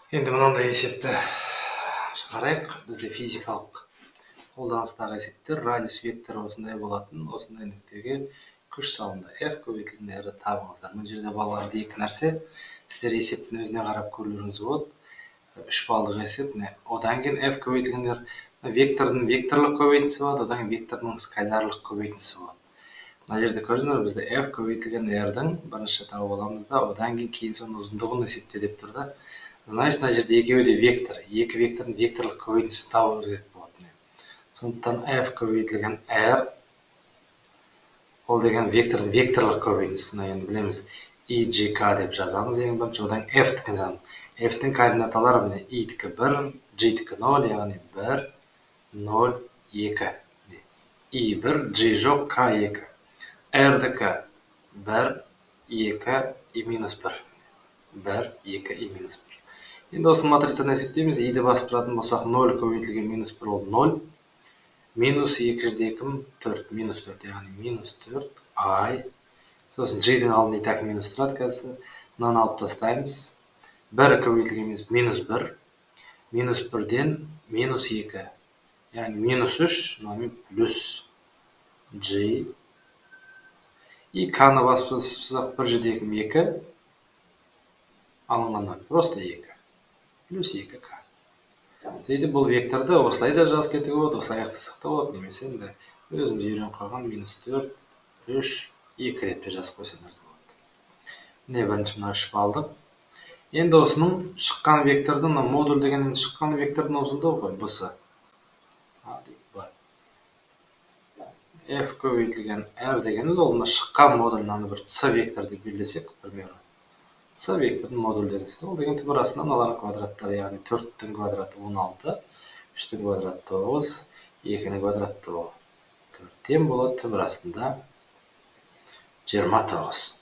Енді мынандай есепті қарайық. Бізде физикалық қолданыстағы есептер радиус векторы осындай болатын, осындай нүктеге күш салынды. F көбейтілген R-ді табыңыздар. Бұл жерде балалар екі нәрсе. Сіздер есептің өзіне қарап көрулеріңіз болады. 3 балдық есеп. Одан кейін F көбейтілген R вектордың векторлық көбейтіндісі болады, одан кейін вектордың скаларлық көбейтіндісі болады. Мына жерде көрдіңіздер, бізде F көбейтілген R-дің бірінші тауып аламыз да, одан кейін соның ұзындығын есепте деп тұр да. Значит, мына жерде екеуі де вектор. Екі вектордың векторлық көбейтіндісін табуымыз керек болады. Сондықтан F көбейтілген R ол деген вектордың векторлық көбейтіндісін енді білеміз. IJK деп жазамыз ең бірінші, одан F-тікін жазамыз. F-тің координаталары міне I-тікі 1, J-тікі 0, яғни 1, 0, 2. I1, J жоқ, K2. R-дікі 1, 2, I-1. 1, 2, I-1. Енді осы матрицаны есептейміз. I-ді басып тұратын болсақ 0 көбейтілген минус 1 ол 0. Минус 2 жерде 2, 4. Минус 4, яғни минус 4, I. Сосын J-дің алдында так минус тұрады қазір. Мынаны алып тастаймыз. 1 көбейтілген минус 1. Минус 1-ден минус 2. Яғни минус 3, мынамен плюс J. И K-ны басып тұрсақ 1 жерде 2. Алынғаннан просто 2. Плюс 2K. Сөйтіп бұл векторды осылай да жазып кетуге болады, осылай аяқтасақ та болады, немесе енді өзіміз үйреніп қалған минус 4, 3, 2 деп те жазып қойсаңдар да болады. Міне бірінші мына 3 балдық. Енді осының шыққан вектордың, модуль дегеннен шыққан вектордың ұзындығы ғой, бұсы. F көбейтілген R дегеніміз ол шыққан модульнан бір C вектор деп белгілесек, примерно. C вектордың модуль дегеніміз. Ол деген түп арасында мыналардың квадраттары, яғни 4-тің квадраты 16, 3-тің квадраты 9, 2-нің квадраты 4-тен болады түп арасында 29.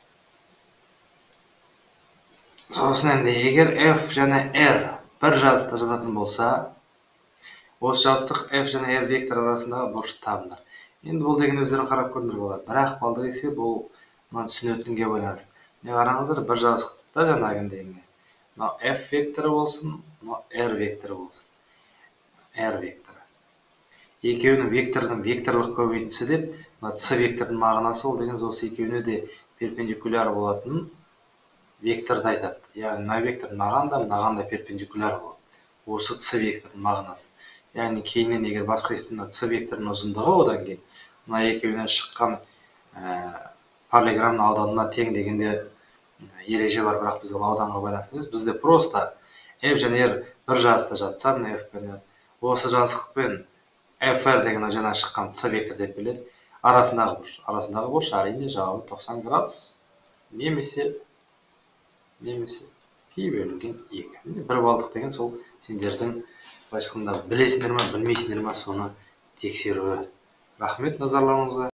Сосын енді егер F және R бір жазықта жататын болса, осы жазықтық F және R вектор арасындағы бұрышты табыңдар. Енді бұл деген өздерін қарап көріңдер болар. Бірақ балдық есеп бұл түсінетінге байланысты. Не қараңыздар, бір жазықтықта жаңағындай. Мынау F векторы болсын, мынау R векторы болсын. R векторы. Екеуінің векторының векторлық көбейтіндісі деп, C вектордың мағынасы ол деген осы екеуіне де перпендикуляр болатын векторды айтады. Яғни мына вектор маған да перпендикуляр болады. Осы C вектордың мағынасы. Яғни кейіннен егер басқа есептен C векторының ұзындығы одан кейін мына екеуінен шыққан параллелограммның ауданына тең дегенде ереже бар, бірақ бізде ауданға байланысты емес. Бізде просто F және R бір жазықта жатса, мына F пен R осы жазықпен FR деген жаңа шыққан C вектор деп біледі. Арасындағы бұрыш әрине жауабы 90 градус немесе пи бөлінген 2. Бір балдық деген сол сендердің білесіңдер ме, білмейсіңдер ме, соны тексеруі. Рахмет назарларыңызға.